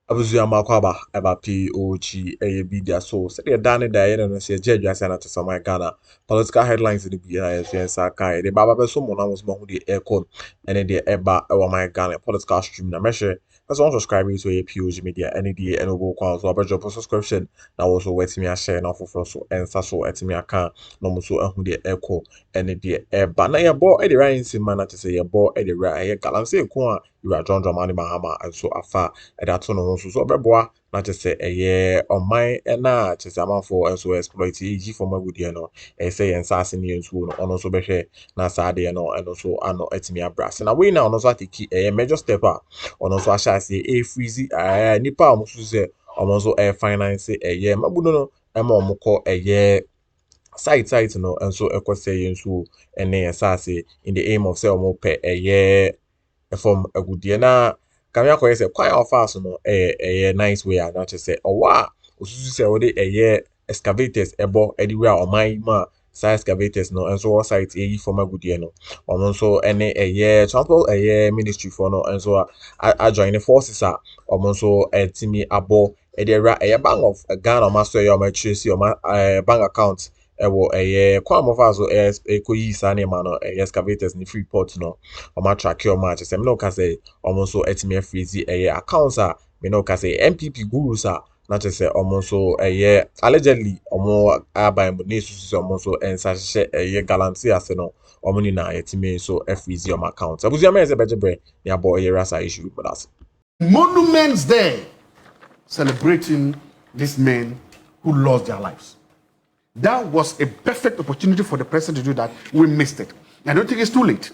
Abuzuya makwaba eba POG Media so say dane da ye no se jedwa se na to some Ghana political headlines in the BIS kai de baba be so mo na mo hu de aircon ene de eba e my Ghana political stream na measure person subscribe to POG Media ene de eno go kwa so abejo subscription na wo so wetimi a share na foforo so ensa so etimi aka no mo so hu de aircon ene de eba na ye bo e de right man na to say ye bo e de right ye Gala say nko a you are John Dramani Mahama and so afa that's no so beboa na te say on na te say amanfo enso exploit eg for magudie no say ensase ne enso no ono so behwe na saade no eno so ano etimi abras na we na ono so atiki major step a ono so asha say freezy nipa omo so say omo so finance mabuno no ema omo ko site no enso ekose enso ene ensase in the aim of say omo pe from agudie na kami akoye say kwan of us no nice way and not say owa osusu say we dey excavators ebo anywhere on my ma side excavators no and so site from agudie no omo so ene transport ministry for no and so I join the forces a omo so timi abo bank of Ghana master your my trace your bank account ewo kwan of us ekoyi sane ma no excavators ni free port no o ma track your match say me no ka say almost so etime freezy accounts a me no ka say NPP Gürüs a na to say almost so allegedly omo aban mo nesu so almost so ensa hye guarantee ase no omo ni na etime so freezy on account abuzu am say bejebre ni abo rasa issue with us monuments there celebrating these men who lost their lives. That was a perfect opportunity for the president to do that. We missed it. I don't think it's too late.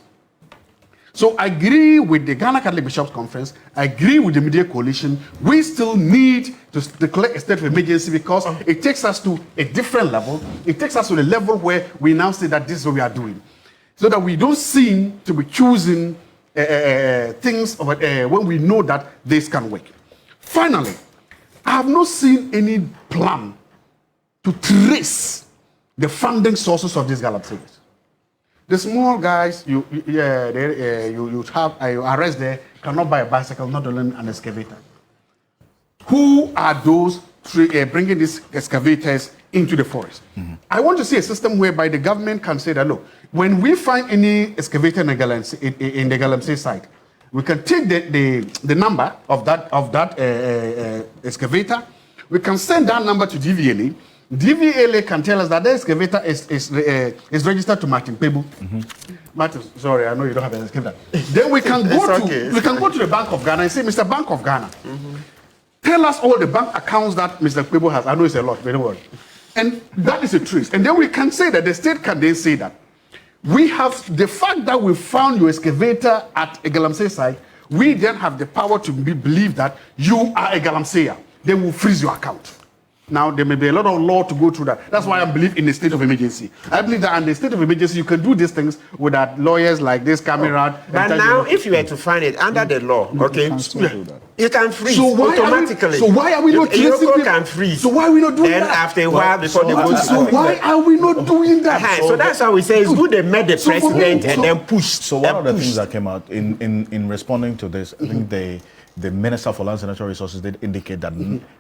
So I agree with the Ghana Catholic Bishops Conference. I agree with the Media Coalition. We still need to declare a state of emergency because it takes us to a different level. It takes us to the level where we now say that this is what we are doing. So that we don't seem to be choosing things when we know that this can work. Finally, I have not seen any plan to trace the funding sources of these Gala-Sayers. The small guys you arrest there cannot buy a bicycle, not only an excavator. Who are those bringing these excavators into the forest? Mm-hmm. I want to see a system whereby the government can say that, look, when we find any excavator in the Galamsey site, we can take the number of that excavator. We can send that number to DVLA. DVLA can tell us that the excavator is registered to Martin Pebu. Mm-hmm. Martin, sorry, I know you don't have an excavator. Then we can go to the Bank of Ghana and say, Mr. Bank of Ghana, mm-hmm. tell us all the bank accounts that Mr. Pebu has. I know it's a lot, but don't worry. And that is a trace. And then we can say that the state can then say that we have the fact that we found your excavator at a Galamsey site. We then have the power to believe that you are a Galamseyer. They will freeze your account. Now, there may be a lot of law to go through that. That's why I believe in the state of emergency. I believe that in the state of emergency, you can do these things without lawyers like this, Cameron. But now, if you were to find it under the law, okay, you can freeze automatically. So why are we not tracing people? Can freeze. So why are we not doing that? And after a while, before they go to So why are we not doing that? So that's how we say it's good they met the president and then pushed. So one of the things that came out in responding to this, I think the Minister for Lands and Natural Resources did indicate that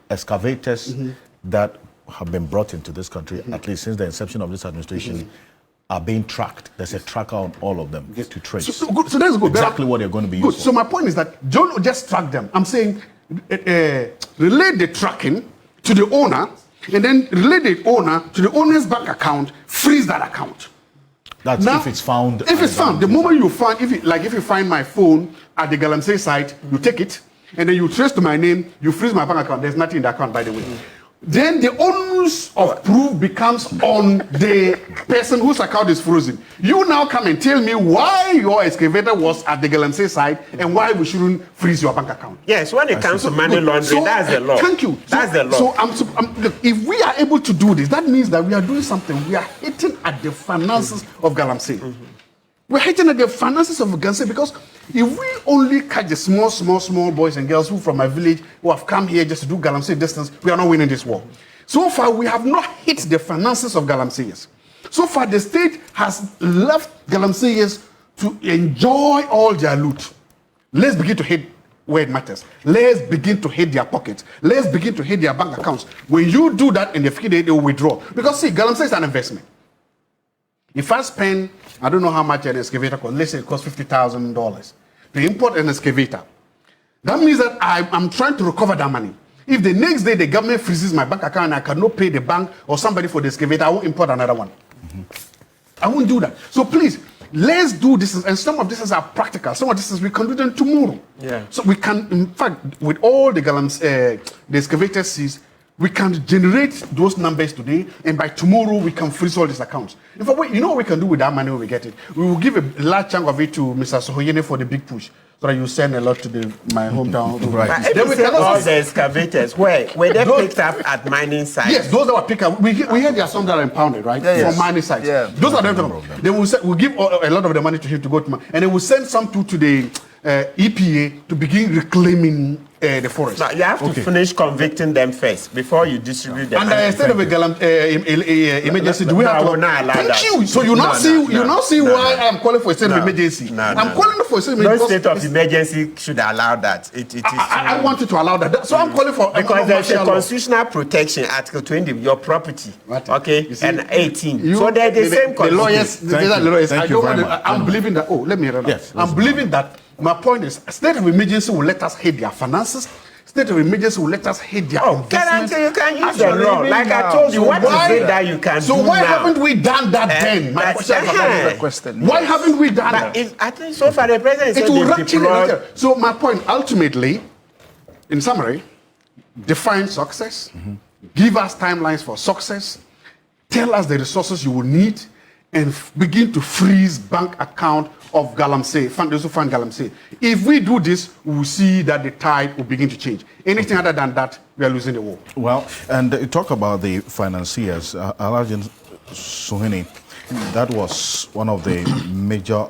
excavators that have been brought into this country, at least since the inception of this administration, are being tracked. There's a tracker on all of them to trace. So that's good. Exactly what they're going to be used for. So my point is that don't just track them. I'm saying relate the tracking to the owner, and then relate the owner to the owner's bank account, freeze that account. That's now, if it's found. If it's found, the moment you find, if you find my phone at the Galamsey site, you take it, and then you trace to my name, you freeze my bank account. There's nothing in the account, by the way. Then the onus of proof becomes on the person whose account is frozen. You now come and tell me why your excavator was at the Galamsey site and why we shouldn't freeze your bank account. Yes, when it comes to money laundering, that's the law. Thank you. That's the law. So look, if we are able to do this, that means that we are doing something. We are hitting at the finances of Galamsey. We're hitting at the finances of Galamsey because if we only catch the small boys and girls who from my village who have come here just to do Galamsey distance, we are not winning this war. So far, we have not hit the finances of Galamseyers. So far, the state has left Galamseyers to enjoy all their loot. Let's begin to hit where it matters. Let's begin to hit their pockets. Let's begin to hit their bank accounts. When you do that in the future, they will withdraw. Because see, Galamsey is an investment. If I spend, I don't know how much an excavator costs, let's say it costs $50,000 to import an excavator. That means that I'm trying to recover that money. If the next day the government freezes my bank account and I cannot pay the bank or somebody for the excavator, I won't import another one. I won't do that. So please, let's do this. And some of this are practical. Some of this we can do them tomorrow. Yeah. So we can, in fact, with all the the excavator seas, we can generate those numbers today, and by tomorrow we can freeze all these accounts. In fact, you know what we can do with that money when we get it? We will give a large chunk of it to Mr. Sohoyene for the big push, so that you send a lot to my hometown. Right. Then we can all the excavators, were they picked up at mining sites? Yes, those that were picked up. We heard there are some that are impounded, right? Yes. From mining sites. Yeah. Those are them. Then we'll give a lot of the money to him to go to, and then we'll send some to the EPA to begin reclaiming the forest. Now, you have to finish convicting them first before you distribute them. And instead of a emergency, do we have to? Thank you. So you now see why I'm calling for a state of emergency. I'm calling for a state of emergency. No state of emergency should allow that. I wanted to allow that. So I'm calling for because there's a constitutional protection, Article 20, your property. Okay, and 18. So they're the same. The lawyers. I'm believing that. Oh, let me hear that. Yes, I'm believing that. My point is, state of emergency will let us hit their finances. State of emergency will let us hit their investments. You can use the law. Like I told you, what is it that you can do So why now? haven't we done that then? My question. Why haven't we done that? I think so far the president said It will they've deployed. So my point, ultimately, in summary, define success, give us timelines for success, tell us the resources you will need, and begin to freeze bank account of Galamsey, those who fund Galamsey. If we do this, we will see that the tide will begin to change. Anything other than that, we are losing the war. Well, and you talk about the financiers, Alhaji Sohoyene, that was one of the major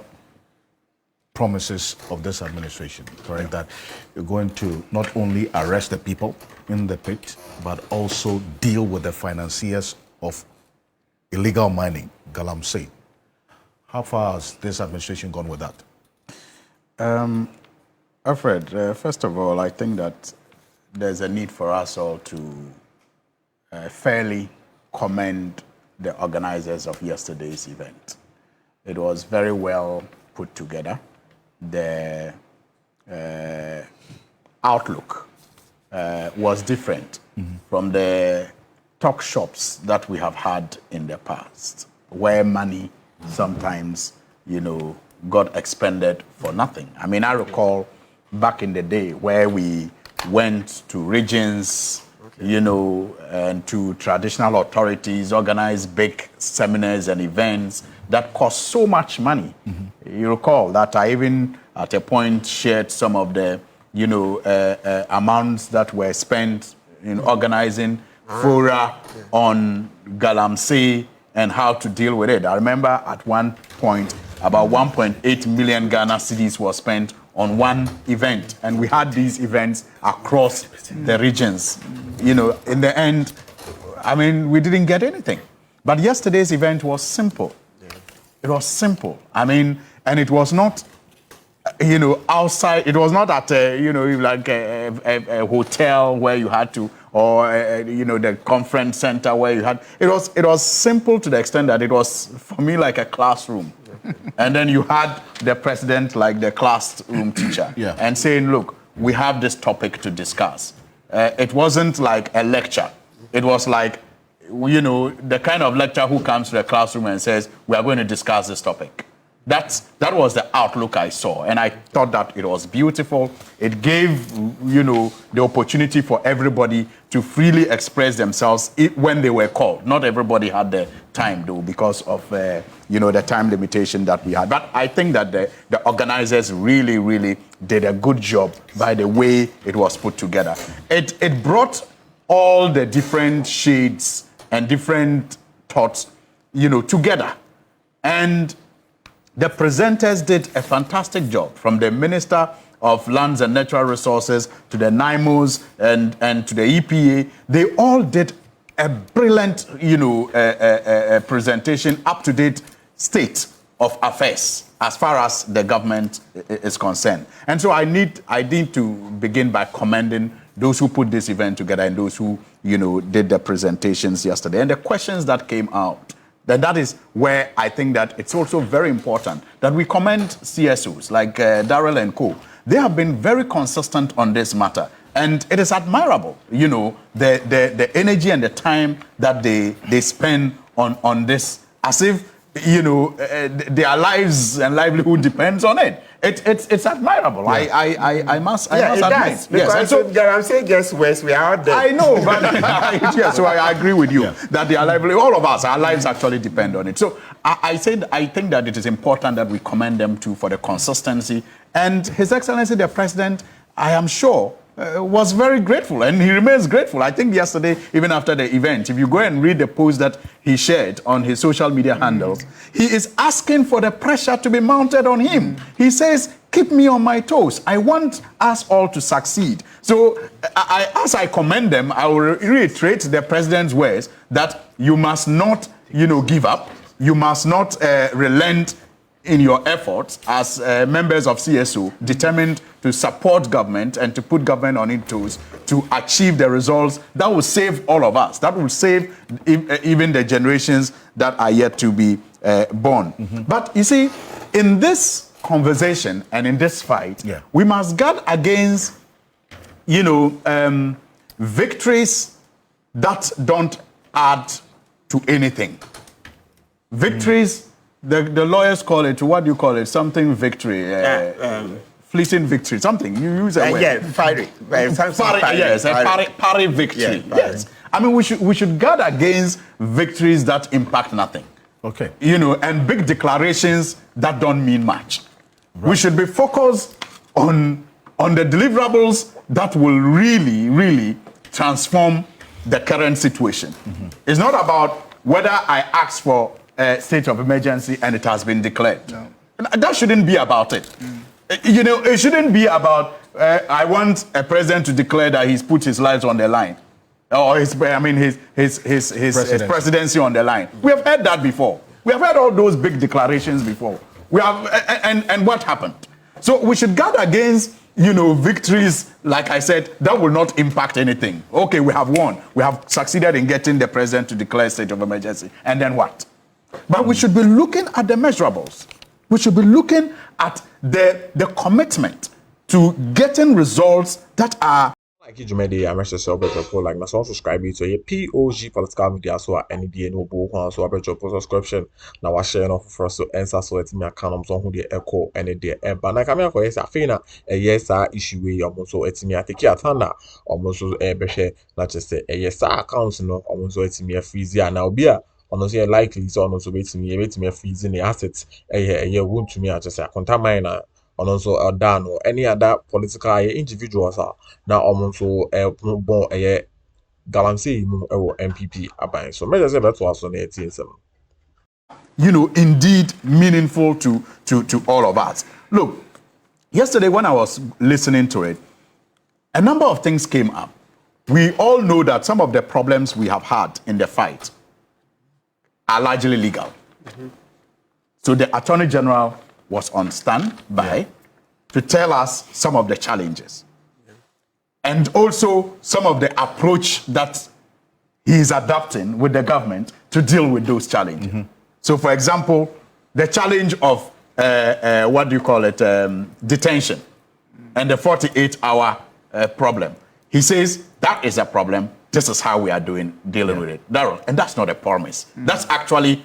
promises of this administration, correct? That you're going to not only arrest the people in the pit, but also deal with the financiers of illegal mining, Galamsey. How far has this administration gone with that? Alfred, first of all, I think that there's a need for us all to fairly commend the organizers of yesterday's event. It was very well put together. The outlook was different from the talk shops that we have had in the past, where money sometimes, got expended for nothing. I mean, I recall back in the day where we went to regions, and to traditional authorities, organized big seminars and events that cost so much money. You recall that I even, at a point, shared some of the, amounts that were spent in organizing fora on Galamsey and how to deal with it. I remember at one point, about 1.8 million Ghana cedis was spent on one event, and we had these events across the regions. In the end, I mean, we didn't get anything. But yesterday's event was simple. It was simple. I mean, and it was not, outside. It was not at like a hotel where you had to, or the conference center where you had. It was simple to the extent that it was for me like a classroom. And then you had the president like the classroom teacher, and saying, look, we have this topic to discuss. It wasn't like a lecture. It was like, the kind of lecturer who comes to the classroom and says, we are going to discuss this topic. That was the outlook I saw, and I thought that it was beautiful. It gave, the opportunity for everybody to freely express themselves when they were called. Not everybody had the time, though, because of, the time limitation that we had. But I think that the organizers really, really did a good job by the way it was put together. It brought all the different shades and different thoughts, together. And the presenters did a fantastic job, from the Minister of Lands and Natural Resources to the NIMOs and to the EPA. They all did a brilliant, presentation, up-to-date state of affairs as far as the government is concerned. And so I need to begin by commending those who put this event together and those who, did the presentations yesterday. And the questions that came out, that is where I think that it's also very important that we commend CSOs like Darrell and Co. They have been very consistent on this matter. And it is admirable, the energy and the time that they spend on this, as if, their lives and livelihood depends on it. It's admirable. Yeah. I must admit. Does, because I'm saying guess West, we are out there. I know, but so I agree with you that their livelihood, all of us, our lives actually depend on it. So I think that it is important that we commend them too for the consistency. And His Excellency the President, I am sure, was very grateful, and he remains grateful. I think yesterday, even after the event, if you go and read the post that he shared on his social media handles, he is asking for the pressure to be mounted on him. He says, keep me on my toes. I want us all to succeed. So as I commend them, I will reiterate the president's words that you must not, give up. You must not relent in your efforts as members of CSO, determined to support government and to put government on its toes to achieve the results that will save all of us, that will save even the generations that are yet to be born. But you see, in this conversation and in this fight, we must guard against, victories that don't add to anything. Victories, the lawyers call it, what do you call it? Something victory. Fleeting victory, something. You use a word. Yeah, parry. Parry victory. Yes. I mean, we should guard against victories that impact nothing. Okay. And big declarations that don't mean much. Right. We should be focused on the deliverables that will really, really transform the current situation. It's not about whether I ask for a state of emergency and it has been declared. No. That shouldn't be about it. It shouldn't be about I want a president to declare that he's put his lives on the line, or his presidency on the line. We have heard that before. We have heard all those big declarations before. We have, and what happened? So we should guard against victories, like I said, that will not impact anything. Okay, we have won. We have succeeded in getting the president to declare a state of emergency, and then what? But we should be looking at the measurables. We should be looking at the commitment to getting results that are. Like you made the American celebrate like my son subscribe to a POG political media so NPP so a subscription now I share off for so answer so it's me account so who the echo and the but na come for yes afina yes issue we almost so it's me take your tanda almost be na just say yes accounts no almost so it's me freeze na obi a ono say likely so ono so betimi freeze the assets Wontümi just say contamin na ono so done or any other political individuals are now almost so bon galamsey mu NPP aban so measure say beto aso na 187 indeed meaningful to all of us. Look, yesterday when I was listening to it, a number of things came up. We all know that some of the problems we have had in the fight are largely legal. So the Attorney General was on standby to tell us some of the challenges and also some of the approach that he is adopting with the government to deal with those challenges. So, for example, the challenge of detention and the 48-hour problem. He says that is a problem. This is how we are dealing with it. And that's not a promise. That's actually,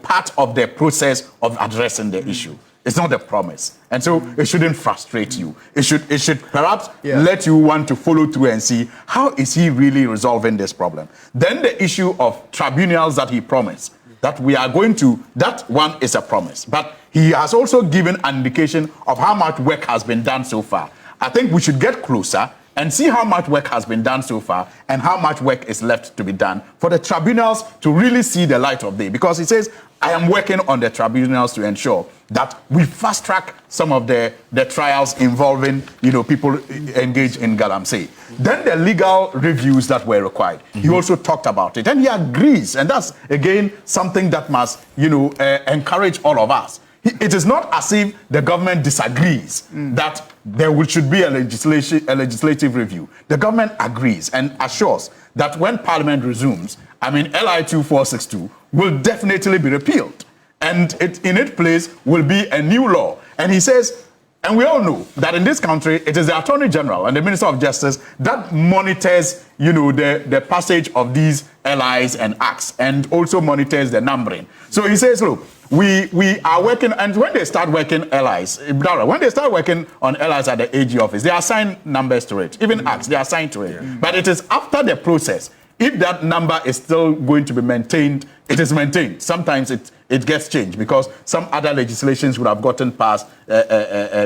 part of the process of addressing the issue. It's not a promise. And so it shouldn't frustrate you. It should perhaps let you want to follow through and see how is he really resolving this problem. Then the issue of tribunals that he promised, that we are going to, that one is a promise. But he has also given an indication of how much work has been done so far. I think we should get closer and see how much work has been done so far and how much work is left to be done for the tribunals to really see the light of day. Because he says, I am working on the tribunals to ensure that we fast track some of the trials involving, people engaged in galamsey. Then the legal reviews that were required. He also talked about it and he agrees. And that's, again, something that must, encourage all of us. it is not as if the government disagrees that there should be a legislative review. The government agrees and assures that when Parliament resumes, LI 2462 will definitely be repealed. And in its place will be a new law. And he says, and we all know that in this country, it is the Attorney General and the Minister of Justice that monitors, the passage of these LIs and acts, and also monitors the numbering. So he says, look, we are working, and when they start working LIs, when they start working on LIs at the AG office, they assign numbers to it. Even acts, they assign to it. But it is after the process. If that number is still going to be maintained, it is maintained. Sometimes it gets changed because some other legislations would have gotten passed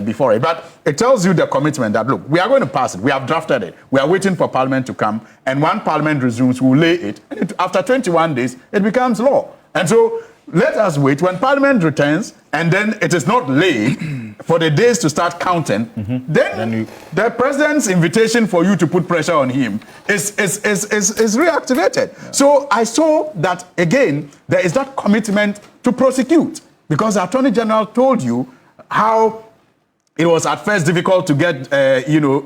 before it. But it tells you the commitment that, look, we are going to pass it. We have drafted it. We are waiting for Parliament to come. And when Parliament resumes, we'll lay it. And after 21 days, it becomes law. And so let us wait when Parliament returns, and then it is not laid for the days to start counting. Then the president's invitation for you to put pressure on him is reactivated. Yeah. So I saw that again there is that commitment to prosecute, because the Attorney General told you how it was at first difficult to get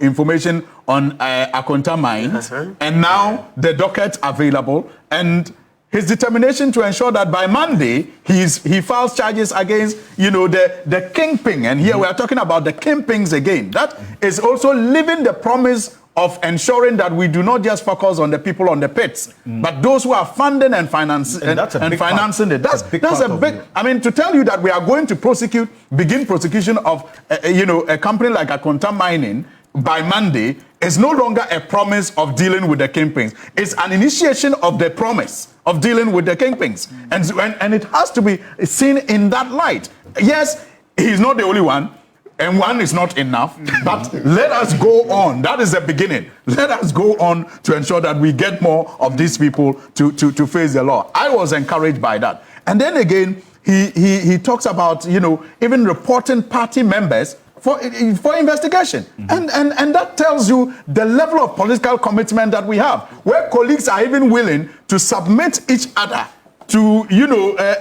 information on Akonta mines, and now the docket available, and his determination to ensure that by Monday he files charges against the kingpin. And here we are talking about the kingpins again. That is also living the promise of ensuring that we do not just focus on the people on the pits, but those who are funding and financing it. That's a big. To tell you that we are going to begin prosecution of a company like Akonta Mining by Monday is no longer a promise of dealing with the kingpins. It's an initiation of the promise of dealing with the kingpins. And it has to be seen in that light. Yes, he's not the only one, and one is not enough, but let us go on. That is the beginning. Let us go on to ensure that we get more of these people to face the law. I was encouraged by that. And then again, he talks about, even reporting party members for investigation. And that tells you the level of political commitment that we have, where colleagues are even willing to submit each other to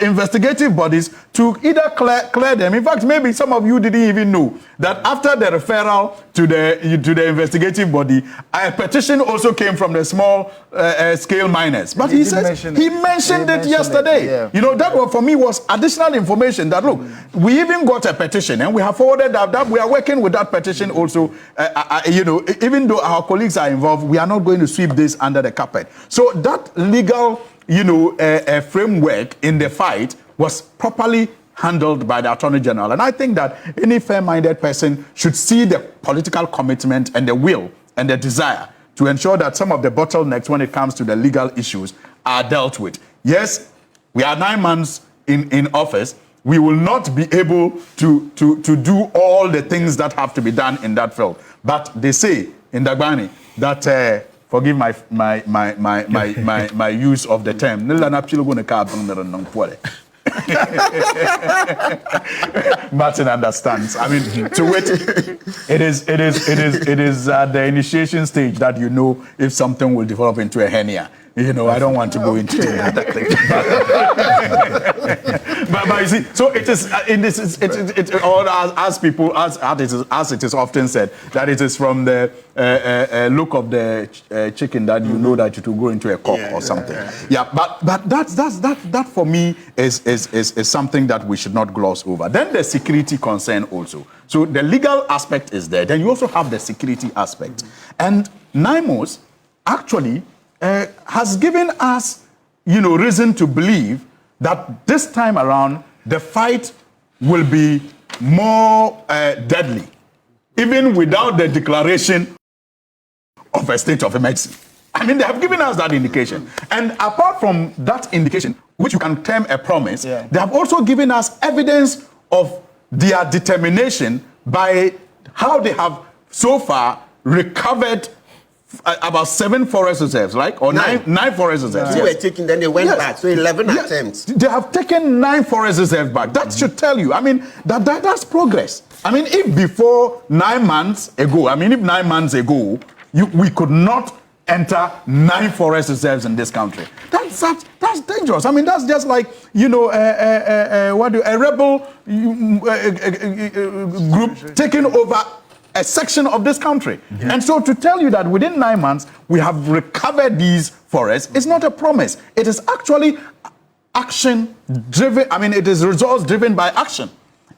investigative bodies to either clear them. In fact, maybe some of you didn't even know that after the referral to the investigative body, a petition also came from the small scale miners. But he mentioned it yesterday. That for me was additional information that, look, we even got a petition and we have forwarded that we are working with that petition also. Even though our colleagues are involved, we are not going to sweep this under the carpet. So that legal a framework in the fight was properly handled by the Attorney General. And I think that any fair-minded person should see the political commitment and the will and the desire to ensure that some of the bottlenecks when it comes to the legal issues are dealt with. Yes, we are 9 months in office. We will not be able to do all the things that have to be done in that field. But they say in Dagbani that forgive my use of the term. Martin understands. To wit, it is at the initiation stage that you know if something will develop into a hernia. I don't want to go into that thing. but you see, so it is or as it is often said, that it is from the look of the chicken that you know that it will go into a cock or something. But that for me is something that we should not gloss over. Then the security concern also. So the legal aspect is there. Then you also have the security aspect. And NIMOS actually has given us, reason to believe that this time around the fight will be more deadly, even without the declaration of a state of emergency. They have given us that indication. And apart from that indication, which you can term a promise, they have also given us evidence of their determination by how they have so far recovered about 7 forest reserves, right? Or nine forest reserves. They were taken, then they went back. So 11 attempts. They have taken 9 forest reserves back. That should tell you. That's progress. If before 9 months ago, we could not enter 9 forest reserves in this country. That's dangerous. I mean, that's just like, you know, a rebel group taking over a section of this country. And so to tell you that within 9 months we have recovered these forests is not a promise. It is actually action driven. I mean, it is results driven by action.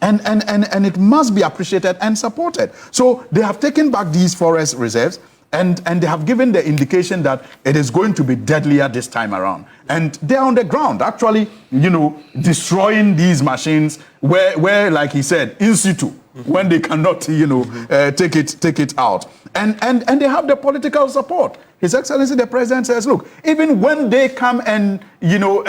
And it must be appreciated and supported. So they have taken back these forest reserves, and they have given the indication that it is going to be deadlier this time around. And they're on the ground, actually, you know, destroying these machines where like he said, in situ, when they cannot, you know, take it out. And they have the political support. His Excellency the President says, look, even when they come and, you know,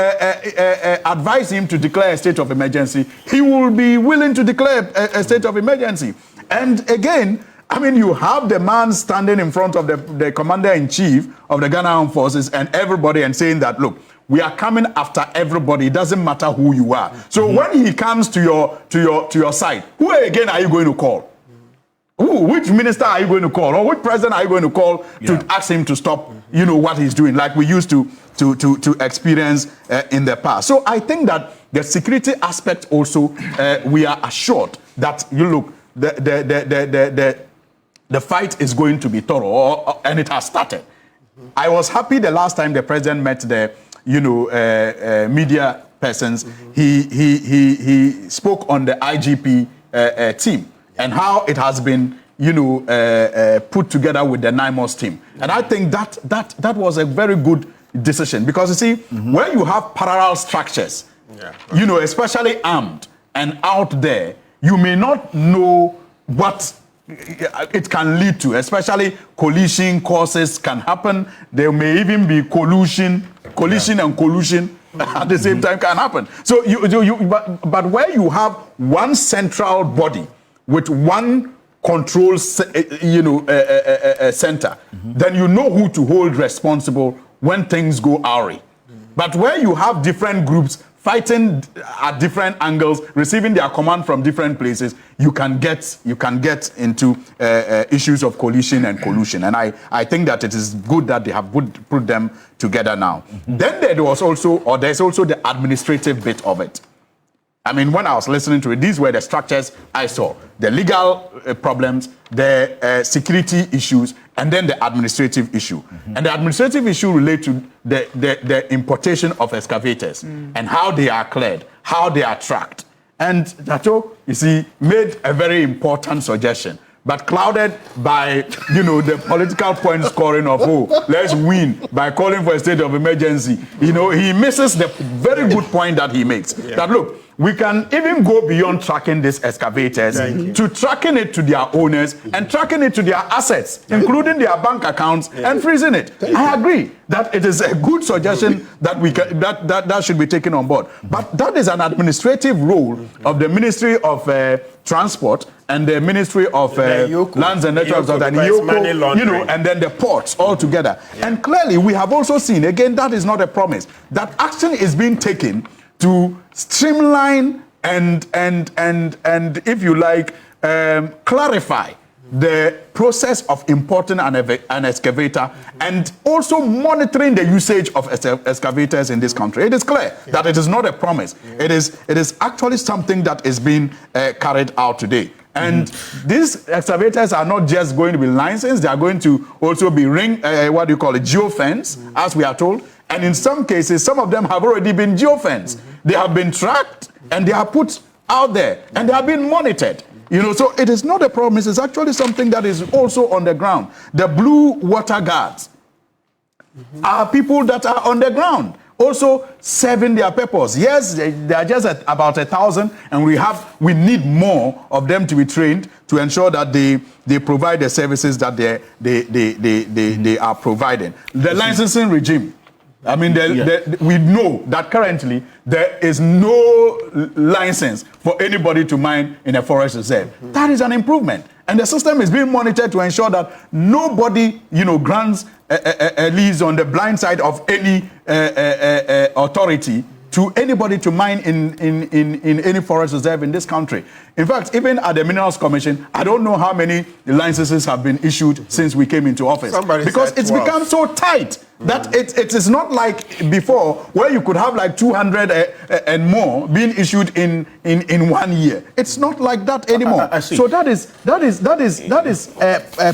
advise him to declare a state of emergency, he will be willing to declare a state of emergency. And again, I mean, you have the man standing in front of the commander-in-chief of the Ghana Armed Forces and everybody and saying that, look, we are coming after everybody. It doesn't matter who you are. So when he comes to your side, who again are you going to call? Which minister are you going to call, or which president are you going to call to ask him to stop, you know, what he's doing, like we used to experience in the past? So I think that the security aspect also, we are assured that, you look, the fight is going to be thorough, and it has started. I was happy the last time the president met the, you know, media persons. He spoke on the IGP team and how it has been, you know, put together with the NIMOS team. And I think that was a very good decision, because you see, when you have parallel structures, you know, especially armed and out there, you may not know what it can lead to, especially collision causes can happen. There may even be collusion and collusion at the same time can happen. So but where you have one central body with one control, you know, center, then you know who to hold responsible when things go awry. But where you have different groups fighting at different angles, receiving their command from different places, you can get into issues of collision and collusion. And I think that it is good that they have put them together now. Then there's also the administrative bit of it. I mean, when I was listening to it, these were the structures I saw: the legal problems, the security issues, and then the administrative issue. And the administrative issue relates to the importation of excavators and how they are cleared, how they are tracked. And Addo, you see, made a very important suggestion, but clouded by, you know, the political point scoring of, let's win by calling for a state of emergency. You know, he misses the very good point that he makes. That, look, we can even go beyond tracking these excavators to tracking it to their owners and tracking it to their assets, including their bank accounts, and freezing it. I agree that it is a good suggestion that we can, that should be taken on board. But that is an administrative role of the Ministry of Transport and the Ministry of Lands and Natural Resources and EOCO, you know, and then the ports all together. And clearly, we have also seen, again, that is not a promise, that action is being taken to streamline and if you like, clarify the process of importing an excavator and also monitoring the usage of excavators in this country. It is clear that it is not a promise. It is actually something that is being carried out today. And these excavators are not just going to be licensed, they are going to also be geofence, as we are told. And in some cases, some of them have already been geofenced. They have been tracked and they are put out there and they have been monitored. You know, so it is not a promise, it's actually something that is also on the ground. The blue water guards are people that are on the ground, also serving their purpose. Yes, they are just at about 1,000, and we need more of them to be trained to ensure that they provide the services that they are providing. The licensing regime. I mean, we know that currently there is no license for anybody to mine in a forest reserve. That is an improvement. And the system is being monitored to ensure that nobody, you know, grants a lease on the blind side of any authority to anybody to mine in any forest reserve in this country. In fact, even at the Minerals Commission, I don't know how many licenses have been issued since we came into office. Because it's become so tight that it is not like before where you could have like 200 and more being issued in 1 year. It's not like that anymore. I see. So that is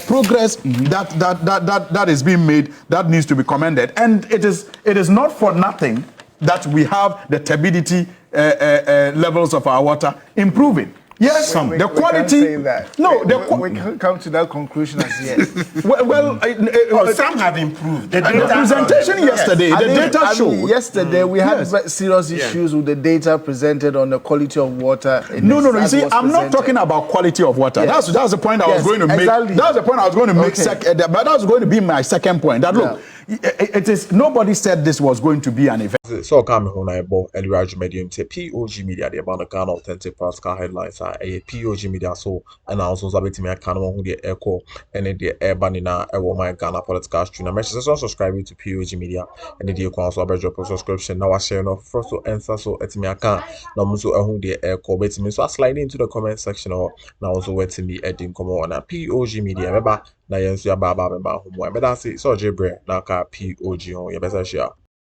progress that is being made that needs to be commended. And it is not for nothing that we have the turbidity levels of our water improving. Yes, the quality. We can't come to that conclusion as yet. Some have improved. The presentation yesterday, the data showed. Yesterday, we had serious issues with the data presented on the quality of water. No. You see, I'm not talking about quality of water. That's the point I was going to make. Exactly. That's the point I was going to make. But that was going to be my second point. That look, it is nobody said this was going to be an event. So come home na ebo Eliraj Medium te POG Media the about the Ghana authentic political headlines are a POG Media so and also sabeti me aka no hu the echo and the urban na ewo my Ghana political stream na make sure subscribe to POG Media and the you can also drop a subscription now share no first to answer so etimi aka na mo so hu the echo betimi so slide into the comment section or now also wetimi edin come on na POG Media remember na yensu ya baba member homo e be that say so jebre na ka POG on ye best share